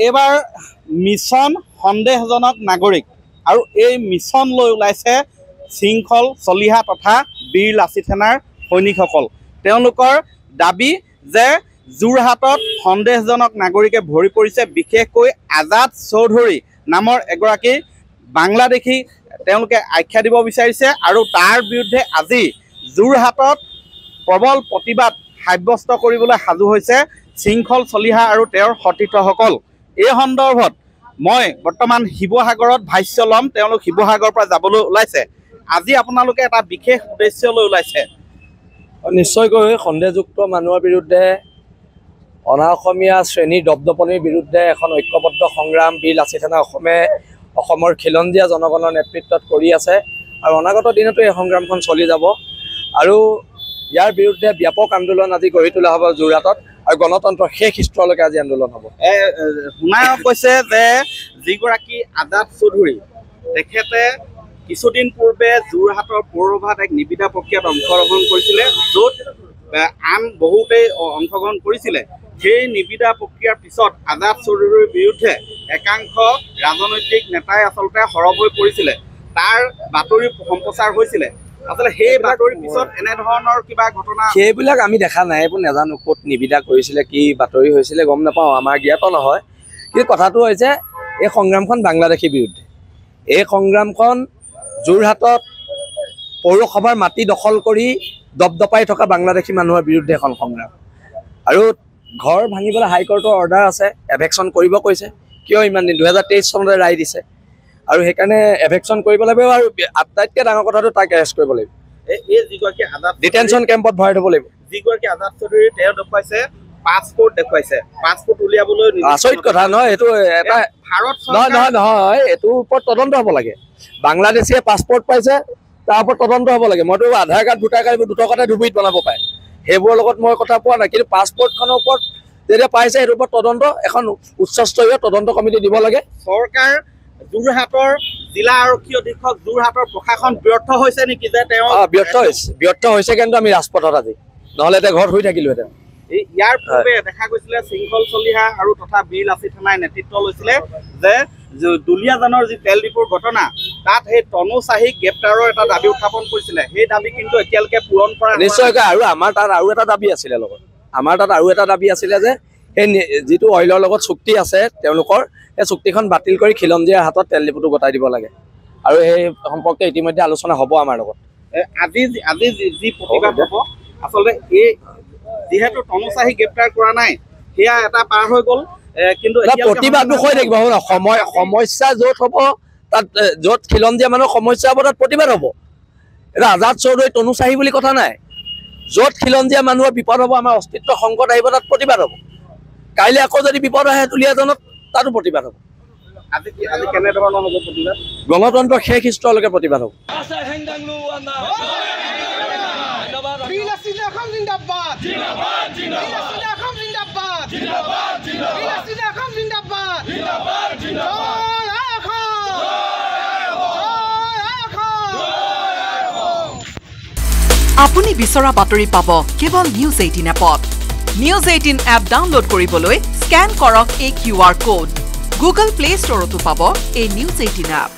এইবাৰ মিছন সন্দেহজনক নাগৰিক আৰু এই মিছন লৈ ওলাইছে শৃংখল চলিহা তথা বীৰ লাচিত সেনাৰ সৈনিকসকল। তেওঁলোকৰ দাবী যে যোৰহাটত সন্দেহজনক নাগৰিকে ভৰি পৰিছে, বিশেষকৈ আজাদ চৌধুৰী নামৰ এগৰাকী বাংলাদেশী তেওঁলোকে আখ্যা দিব বিচাৰিছে আৰু তাৰ বিৰুদ্ধে আজি যোৰহাটত প্ৰবল প্ৰতিবাদ সাব্যস্ত কৰিবলৈ সাজু হৈছে শৃংখল চলিহা আৰু তেওঁৰ সতীৰ্থসকল। এই সন্দৰ্ভত মই বৰ্তমান শিৱসাগৰত ভাষ্য ল'ম। তেওঁলোক শিৱসাগৰৰ পৰা যাবলৈ ওলাইছে। আজি আপোনালোকে এটা বিশেষ উদ্দেশ্য লৈ ওলাইছে। নিশ্চয়কৈ সন্দেহযুক্ত মানুহৰ বিৰুদ্ধে অনা অসমীয়া শ্ৰেণীৰ দপদপনিৰ বিৰুদ্ধে এখন ঐক্যবদ্ধ সংগ্ৰাম বীৰ লাচিত সেনা অসমৰ খিলঞ্জীয়া জনগণৰ নেতৃত্বত কৰি আছে আৰু অনাগত দিনতো এই সংগ্ৰামখন চলি যাব আৰু ইয়াৰ বিৰুদ্ধে ব্যাপক আন্দোলন আজি গঢ়ি তোলা হ'ব যোৰহাটত আৰু গণতন্ত্ৰৰ শেষ স্তৰলৈকে আজি আন্দোলন হ'ব। শুনাই কৈছে যে যিগৰাকী আজাদ চৌধুৰী তেখেতে কিছুদিন পূৰ্বে যোৰহাটৰ পৌৰসভাত এক নিবিদা প্ৰক্ৰিয়াত অংশগ্ৰহণ কৰিছিলে, য'ত আন বহুতেই অংশগ্ৰহণ কৰিছিলে। সেই নিবিদা প্ৰক্ৰিয়াৰ পিছত আজাদ চৌধুৰীৰ বিৰুদ্ধে একাংশ ৰাজনৈতিক নেতাই আচলতে সৰব হৈ পৰিছিলে। তাৰ বাতৰি সম্প্ৰচাৰ হৈছিলে। আচলতে সেই বাতৰিৰ পিছত এনেধৰণৰ কিবা ঘটনা সেইবিলাক আমি দেখা নাই, এইবোৰ নাজানো ক'ত নিবিদা কৰিছিলে, কি বাতৰি হৈছিলে গম নাপাওঁ, আমাৰ জ্ঞাত নহয়। কিন্তু কথাটো হৈছে এই সংগ্ৰামখন বাংলাদেশীৰ বিৰুদ্ধে। এই সংগ্ৰামখন যোৰহাটত পৌৰসভাৰ মাটি দখল কৰি দপদপাই থকা বাংলাদেশী মানুহৰ বিৰুদ্ধে এখন সংগ্ৰাম। আৰু ঘৰ ভাঙিবলৈ হাইকোৰ্টৰ অৰ্ডাৰ আছে, এভেকশ্যন কৰিব কৈছে। কিয় ইমান দিন 2023 চনতে ৰায় দিছে আৰু সেইকাৰণে এভেকশ্যন কৰিব লাগিব আৰু আটাইতকৈ ডাঙৰ কথাটো তাক এৰেষ্ট কৰিব লাগিব। এই যিগৰাকী আজাদ ডিটেনশ্যন কেম্পত ভৰাই থ'ব লাগিব। যিগৰাকী আজাদ চৌধুৰী তেওঁ দেখুৱাইছে পাছপোৰ্ট দেখুৱাইছে, পাছপোৰ্ট উলিয়াবলৈ আচৰিত কথা নহয় এইটো। এটা ভাৰত নহয় এইটোৰ ওপৰত তদন্ত হ'ব লাগে। বাংলাদেশীয়ে পাছপোৰ্ট পাইছে, তাৰ ওপৰত তদন্ত হ'ব লাগে। মইতো আধাৰ কাৰ্ড ভোটাৰ কাৰ্ড দুটা কথা দুবিধ বনাব পাৰে, সেইবোৰৰ লগত মই কথা পোৱা নাই। কিন্তু পাছপোৰ্টখনৰ ওপৰত যেতিয়া পাইছে সেইটোৰ ওপৰত তদন্ত এখন উচ্চস্তৰীয় তদন্ত কমিটি দিব লাগে। চৰকাৰ যোৰহাটৰ জিলা আৰক্ষী অধীক্ষক যোৰহাটৰ প্ৰশাসন ব্যৰ্থ হৈছে নেকি যে তেওঁ ব্যৰ্থ হৈছে। কিন্তু আমি ৰাজপথত আজি নহ'লে এতিয়া ঘৰত শুই থাকিলোহেঁতেন। ইয়াৰ পূৰ্বে দেখা গৈছিলে শৃংখল চলিহা আৰু তথা বীৰ লাচিত সেনাই নেতৃত্ব লৈছিলে যে দুলীয়াজানৰ যি তেল ডিপুৰ ঘটনা, তাত সেই তনু চাহিক গ্ৰেপ্তাৰৰ এটা দাবী উত্থাপন কৰিছিলে। সেই দাবী কিন্তু এতিয়ালৈকে পূৰণ কৰা নিশ্চয়কৈ। আৰু আমাৰ তাত আৰু এটা দাবী আছিলে লগত, আমাৰ তাত আৰু এটা দাবী আছিলে যে সেই যিটো অইলৰ লগত চুক্তি আছে তেওঁলোকৰ, সেই চুক্তিখন বাতিল কৰি খিলঞ্জীয়াৰ হাতত তেল ডিপুটো গতাই দিব লাগে। আৰু সেই সম্পৰ্কে ইতিমধ্যে আলোচনা হ'ব আমাৰ লগত। আজি যি প্ৰতিবাদ হ'ব, আচলতে এই যিহেতু তনু চাহিক গ্ৰেপ্তাৰ কৰা নাই সেয়া এটা পাৰ হৈ গ'ল, কিন্তু প্ৰতিবাদটো হৈ থাকিব। সমস্যা য'ত হ'ব তাত, য'ত খিলঞ্জীয়া মানুহৰ সমস্যা হ'ব তাত প্ৰতিবাদ হ'ব। এটা আজাদ চৌধুৰী তনু চাহি বুলি কথা নাই। য'ত খিলঞ্জীয়া মানুহৰ বিপদ হ'ব, আমাৰ অস্তিত্ব সংকট আহিব, তাত প্ৰতিবাদ হ'ব। কাইলৈ আকৌ যদি বিপদ আহে দুলীয়াজানত, তাতো প্ৰতিবাদ হ'ব। আজি কেনেধৰণৰ হ'ব প্ৰতিবাদ? গণতন্ত্ৰৰ শেষ স্তৰলৈকে প্ৰতিবাদ হ'ব। আপুনি বিচৰা বাতৰি পাব কেৱল নিউজ 18 এপত। নিউজ 18 এপ ডাউনলোড কৰিবলৈ স্কেন কৰক এই QR কোড। গুগল প্লে ষ্টৰতো পাব এই নিউজ 18 এপ।